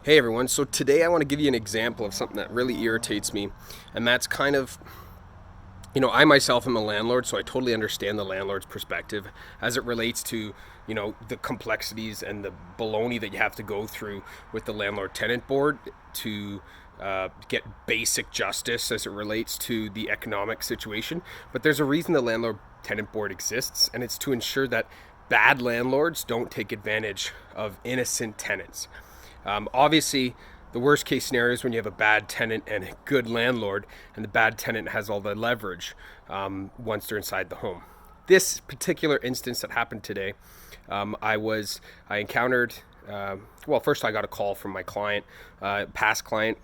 Hey everyone, so today I want to give you an example of something that really irritates me, and that's kind of, I myself am a landlord, so I totally understand the landlord's perspective as it relates to, the complexities and the baloney that you have to go through with the landlord tenant board to get basic justice as it relates to the economic situation. But there's a reason the landlord tenant board exists, and it's to ensure that bad landlords don't take advantage of innocent tenants. Obviously, the worst case scenario is when you have a bad tenant and a good landlord, and the bad tenant has all the leverage once they're inside the home. This particular instance that happened today, I encountered. First I got a call from my client, past client,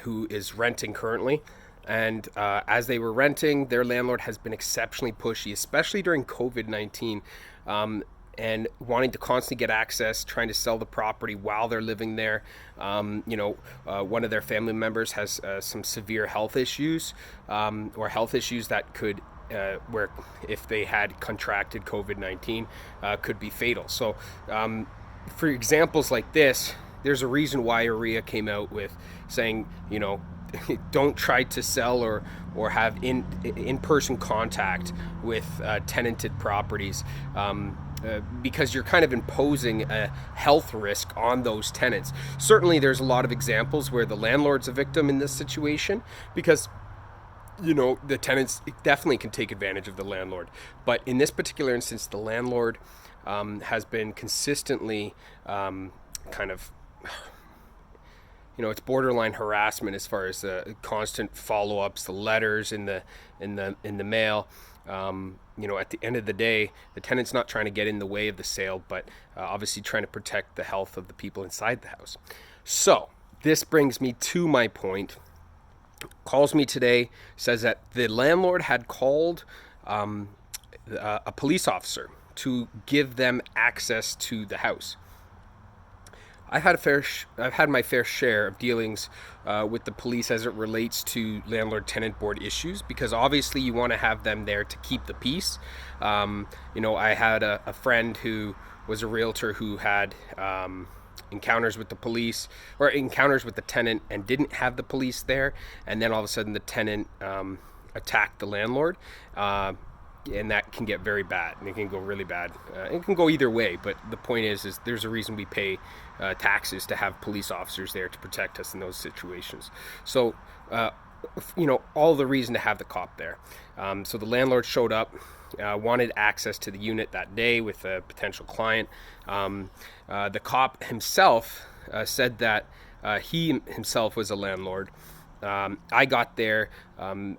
who is renting currently. And as they were renting, their landlord has been exceptionally pushy, especially during COVID-19. And wanting to constantly get access, trying to sell the property while they're living there. One of their family members has some severe health issues, or health issues that could, where if they had contracted COVID-19, could be fatal. So for examples like this, there's a reason why OREA came out with saying, don't try to sell or have in-person contact with tenanted properties, because you're kind of imposing a health risk on those tenants. Certainly there's a lot of examples where the landlord's a victim in this situation because the tenants definitely can take advantage of the landlord. But in this particular instance, the landlord has been consistently kind of, it's borderline harassment as far as the constant follow-ups, the letters in the mail. At the end of the day, the tenant's not trying to get in the way of the sale, but obviously trying to protect the health of the people inside the house. So this brings me to my point. Calls me today, says that the landlord had called a police officer to give them access to the house. I've had my fair share of dealings with the police as it relates to landlord-tenant board issues, because obviously you want to have them there to keep the peace. I had a friend who was a realtor who had encounters with the police, or encounters with the tenant, and didn't have the police there, and then all of a sudden the tenant attacked the landlord. And that can get very bad, and it can go really bad. It can go either way, but the point is there's a reason we pay taxes to have police officers there to protect us in those situations. So, all the reason to have the cop there. So the landlord showed up, wanted access to the unit that day with a potential client. The cop himself said that he himself was a landlord. I got there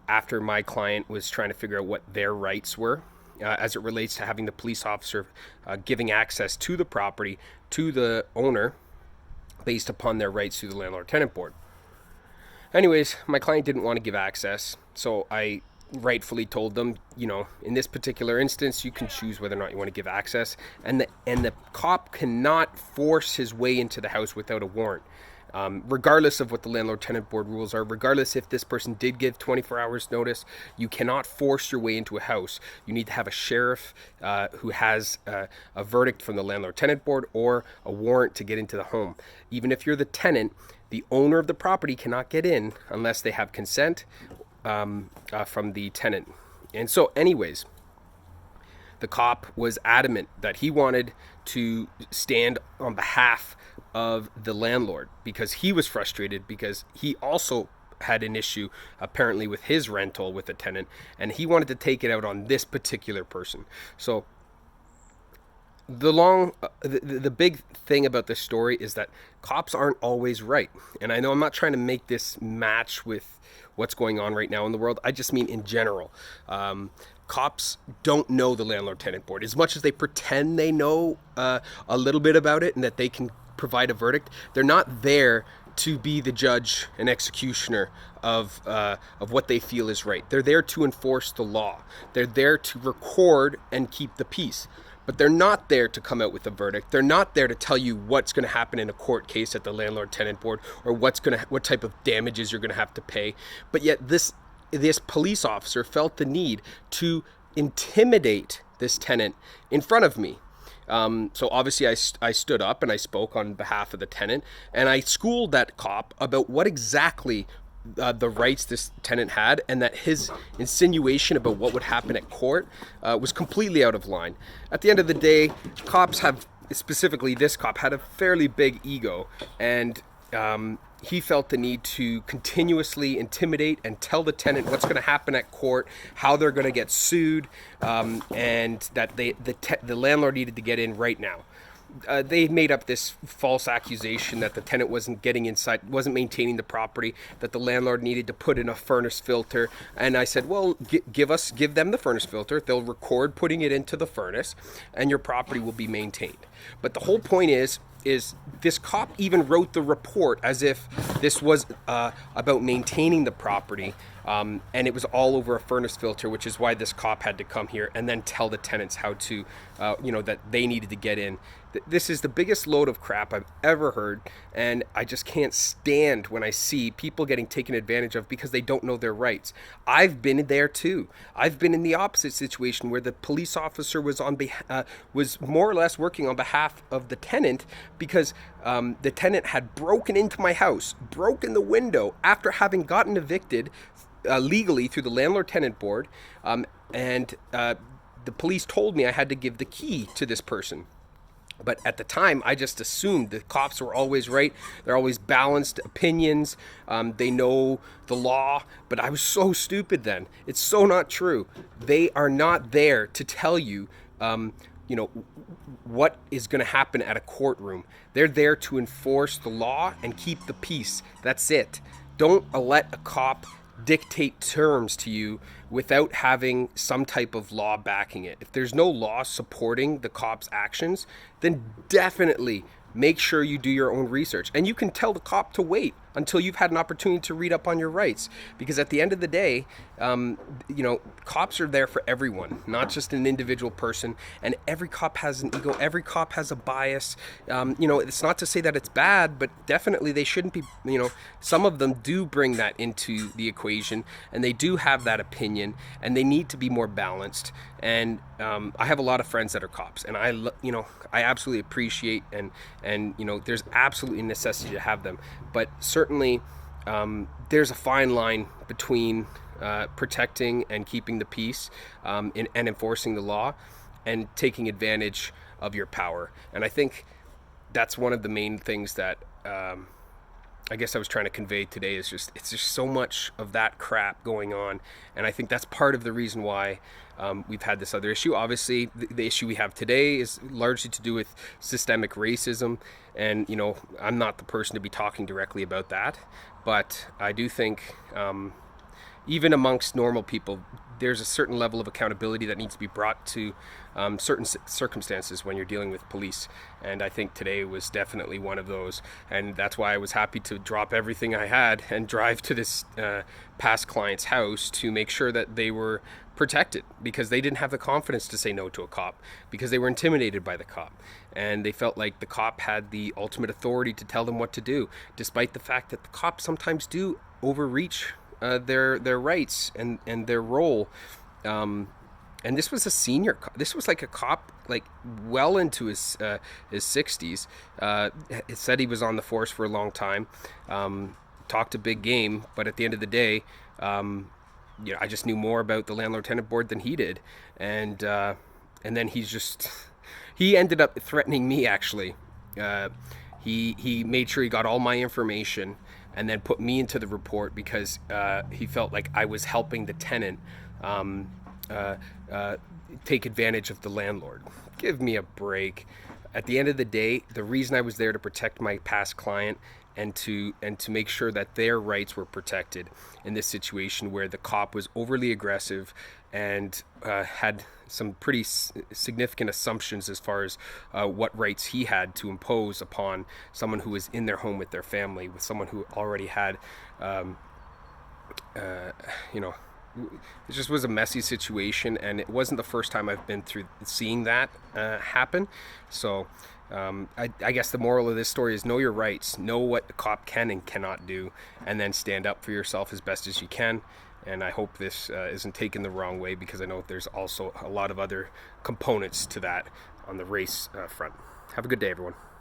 after my client was trying to figure out what their rights were as it relates to having the police officer giving access to the property to the owner based upon their rights through the landlord-tenant board. Anyways, my client didn't want to give access, so I rightfully told them, in this particular instance, you can choose whether or not you want to give access, and the cop cannot force his way into the house without a warrant. Regardless of what the landlord-tenant board rules are, regardless if this person did give 24 hours notice, you cannot force your way into a house. You need to have a sheriff who has a verdict from the landlord-tenant board or a warrant to get into the home. Even if you're the tenant, the owner of the property cannot get in unless they have consent from the tenant. And so anyways, the cop was adamant that he wanted to stand on behalf of the landlord because he was frustrated, because he also had an issue apparently with his rental with a tenant, and he wanted to take it out on this particular person. So the big thing about this story is that cops aren't always right. And I know I'm not trying to make this match with what's going on right now in the world. I just mean in general. Cops don't know the landlord-tenant board. As much as they pretend they know a little bit about it and that they can provide a verdict, they're not there to be the judge and executioner of what they feel is right. They're there to enforce the law. They're there to record and keep the peace. But they're not there to come out with a verdict. They're not there to tell you what's going to happen in a court case at the landlord-tenant board, or what type of damages you're going to have to pay. But yet this police officer felt the need to intimidate this tenant in front of me. So obviously I stood up and I spoke on behalf of the tenant, and I schooled that cop about what exactly the rights this tenant had, and that his insinuation about what would happen at court was completely out of line. At the end of the day, cops have, specifically this cop, had a fairly big ego, and he felt the need to continuously intimidate and tell the tenant what's going to happen at court, how they're going to get sued, and that the landlord needed to get in right now. They made up this false accusation that the tenant wasn't getting inside, wasn't maintaining the property, that the landlord needed to put in a furnace filter. And I said, well, give them the furnace filter. They'll record putting it into the furnace, and your property will be maintained. But the whole point is this cop even wrote the report as if this was about maintaining the property, and it was all over a furnace filter, which is why this cop had to come here and then tell the tenants how to, that they needed to get in. This is the biggest load of crap I've ever heard, and I just can't stand when I see people getting taken advantage of because they don't know their rights. I've been there too. I've been in the opposite situation where the police officer was was more or less working on behalf of the tenant because the tenant had broken into my house, broken the window after having gotten evicted legally through the landlord-tenant board, and the police told me I had to give the key to this person. But at the time, I just assumed the cops were always right. They're always balanced opinions. They know the law. But I was so stupid then. It's so not true. They are not there to tell you, what is going to happen at a courtroom. They're there to enforce the law and keep the peace. That's it. Don't let a cop dictate terms to you without having some type of law backing it. If there's no law supporting the cop's actions, then definitely make sure you do your own research. And you can tell the cop to wait until you've had an opportunity to read up on your rights. Because at the end of the day, cops are there for everyone, not just an individual person. And every cop has an ego. Every cop has a bias. It's not to say that it's bad, but definitely they shouldn't be, some of them do bring that into the equation, and they do have that opinion, and they need to be more balanced. And I have a lot of friends that are cops, and I absolutely appreciate and there's absolutely necessity to have them. But certainly there's a fine line between protecting and keeping the peace and enforcing the law and taking advantage of your power. And I think that's one of the main things that I guess I was trying to convey today is it's just so much of that crap going on. And I think that's part of the reason why we've had this other issue. Obviously, the issue we have today is largely to do with systemic racism. And, I'm not the person to be talking directly about that. But I do think even amongst normal people, there's a certain level of accountability that needs to be brought to certain circumstances when you're dealing with police. And I think today was definitely one of those. And that's why I was happy to drop everything I had and drive to this past client's house to make sure that they were protected, because they didn't have the confidence to say no to a cop because they were intimidated by the cop. And they felt like the cop had the ultimate authority to tell them what to do, despite the fact that the cops sometimes do overreach their rights and their role. And this was a senior this was like a cop like well into his 60s. It said he was on the force for a long time, talked a big game, but at the end of the day, I just knew more about the landlord-tenant board than he did. And then he ended up threatening me, actually. He made sure he got all my information and then put me into the report because he felt like I was helping the tenant take advantage of the landlord. Give me a break. At the end of the day, the reason I was there to protect my past client and to make sure that their rights were protected in this situation where the cop was overly aggressive and had some pretty significant assumptions as far as what rights he had to impose upon someone who was in their home with their family, with someone who already had, it just was a messy situation, and it wasn't the first time I've been through seeing that happen. So I guess the moral of this story is know your rights, know what the cop can and cannot do, and then stand up for yourself as best as you can. And I hope this isn't taken the wrong way, because I know there's also a lot of other components to that on the race front. Have a good day, everyone.